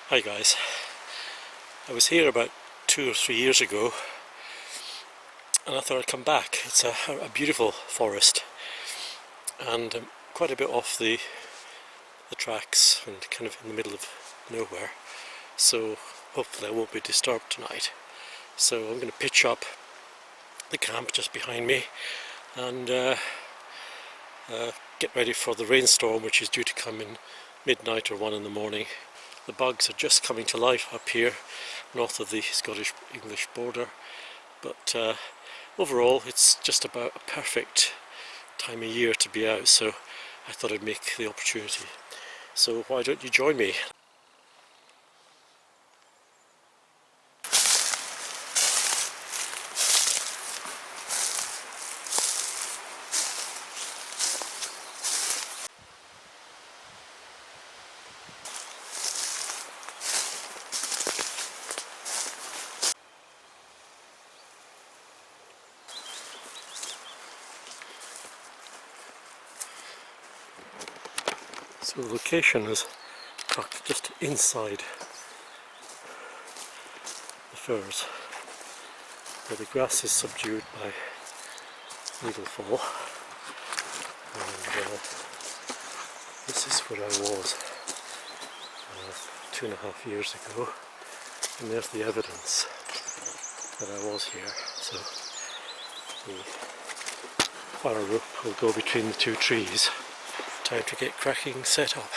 Hi guys, I was here about 2 or 3 years ago and I thought I'd come back. It's a beautiful forest and quite a bit off the tracks and kind of in the middle of nowhere, so hopefully I won't be disturbed tonight. So I'm going to pitch up the camp just behind me and get ready for the rainstorm, which is due to come in midnight or 1 in the morning. The bugs are just coming to life up here north of the Scottish-English border, but overall it's just about a perfect time of year to be out, so I thought I'd make the opportunity. So why don't you join me? So the location is tucked just inside the firs, where the grass is subdued by needlefall, and this is where I was 2.5 years ago, and there's the evidence that I was here. So the wire rope will go between the two trees. Time to get cracking set up.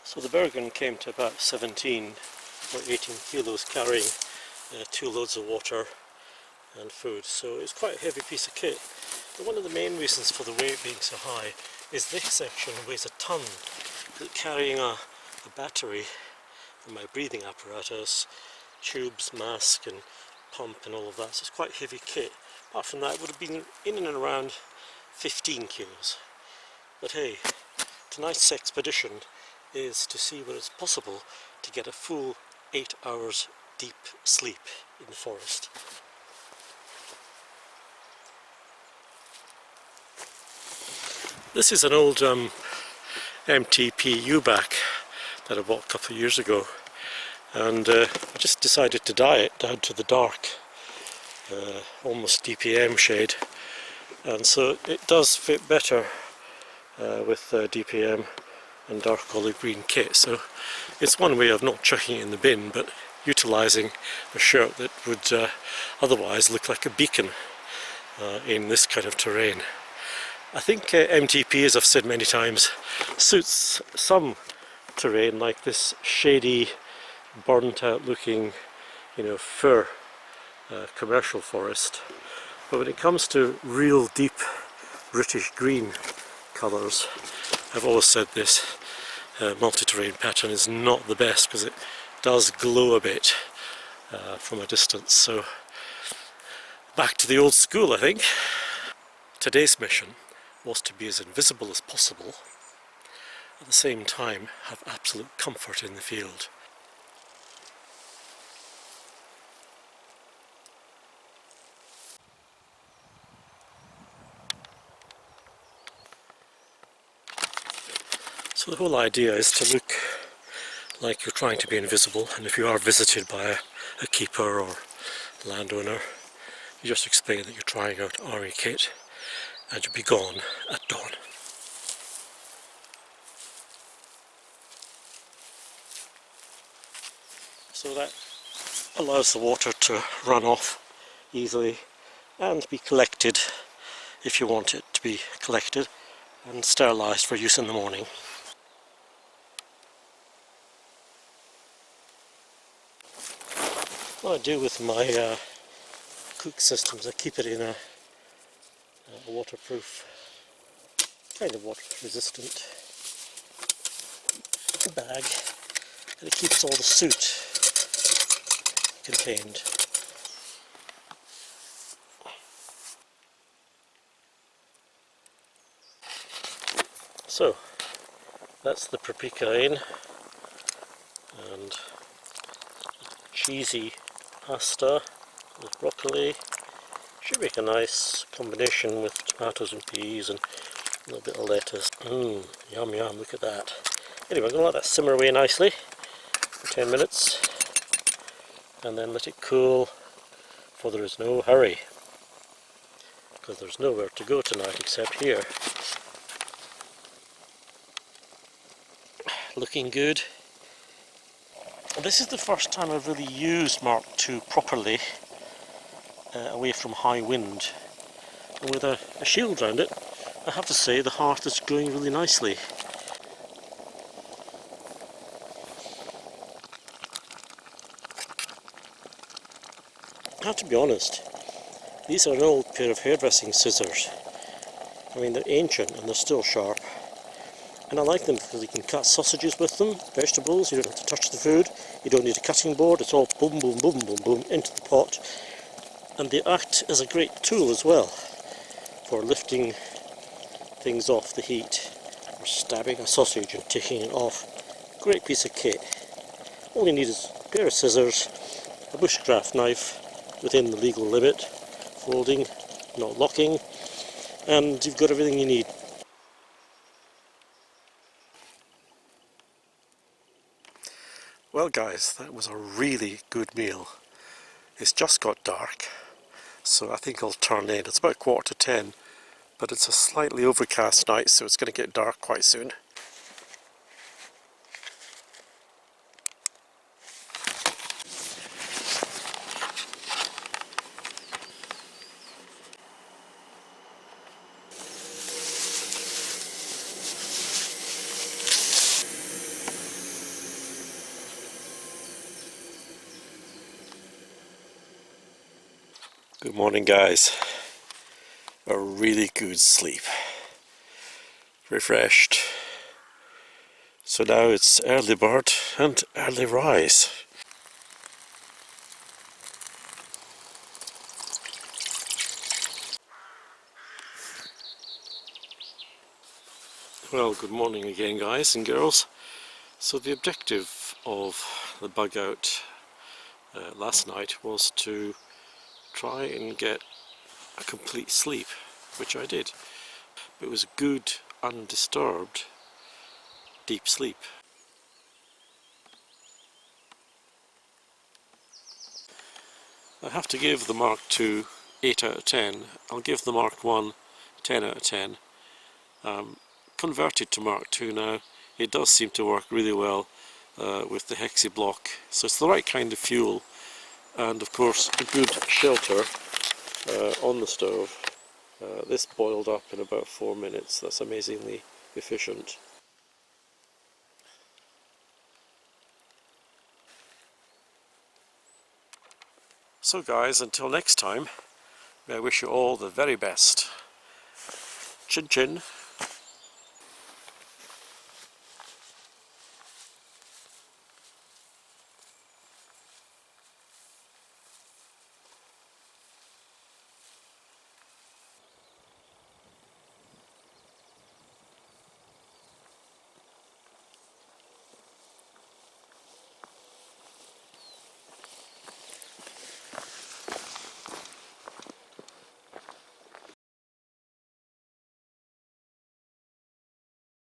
So the Bergen came to about 17 or 18 kilos, carrying 2 loads of water and food, so it's quite a heavy piece of kit. But one of the main reasons for the weight being so high is this section weighs a ton. Carrying a battery for my breathing apparatus, tubes, mask and pump and all of that, so it's quite heavy kit. Apart from that, it would have been in and around 15 kilos. But hey, tonight's expedition is to see whether it's possible to get a full 8 hours deep sleep in the forest. This is an old MTP U-back that I bought a couple of years ago, and I just decided to dye it down to the dark, almost DPM shade, and so it does fit better with DPM and dark olive green kit. So it's one way of not chucking it in the bin, but utilising a shirt that would otherwise look like a beacon in this kind of terrain. I think MTP, as I've said many times, suits some terrain like this shady, burnt out looking, fir commercial forest, but when it comes to real deep British green colours, I've always said this, multi-terrain pattern is not the best because it does glow a bit from a distance. So back to the old school, I think. Today's mission was to be as invisible as possible, at the same time have absolute comfort in the field. So the whole idea is to look like you're trying to be invisible, and if you are visited by a keeper or landowner, you just explain that you're trying out army kit and you'll be gone at dawn. So that allows the water to run off easily and be collected if you want it to be collected, and sterilised for use in the morning. What I do with my cook systems, I keep it in a waterproof, kind of water resistant bag, and it keeps all the soot contained. So that's the paprika in, and cheesy pasta with broccoli, Should make a nice combination with tomatoes and peas and a little bit of lettuce. Yum yum, look at that. Anyway, I'm going to let that simmer away nicely for 10 minutes and then let it cool, for there is no hurry, because there's nowhere to go tonight except here. Looking good. And this is the first time I've really used Mark II properly away from high wind. And with a shield around it, I have to say the hearth is going really nicely. I have to be honest, these are an old pair of hairdressing scissors. I mean, they're ancient and they're still sharp. And I like them because you can cut sausages with them, vegetables, you don't have to touch the food, you don't need a cutting board, it's all boom, boom, boom, boom, boom, into the pot. And they act as a great tool as well for lifting things off the heat, or stabbing a sausage and taking it off. Great piece of kit. All you need is a pair of scissors, a bushcraft knife within the legal limit, folding, not locking, and you've got everything you need. Well guys, that was a really good meal. It's just got dark, so I think I'll turn in. It's about 9:45, but it's a slightly overcast night, so it's going to get dark quite soon. Good morning guys. A really good sleep. Refreshed. So now it's early bird and early rise. Well, good morning again guys and girls. So the objective of the bug out last night was to try and get a complete sleep, which I did. It was good, undisturbed, deep sleep. I have to give the Mark II 8 out of 10. I'll give the Mark I 10 out of 10. Converted to Mark II now, it does seem to work really well with the Hexi block. So it's the right kind of fuel, and of course a good shelter on the stove. This boiled up in about 4 minutes. That's amazingly efficient. So guys, until next time, may I wish you all the very best. Chin chin.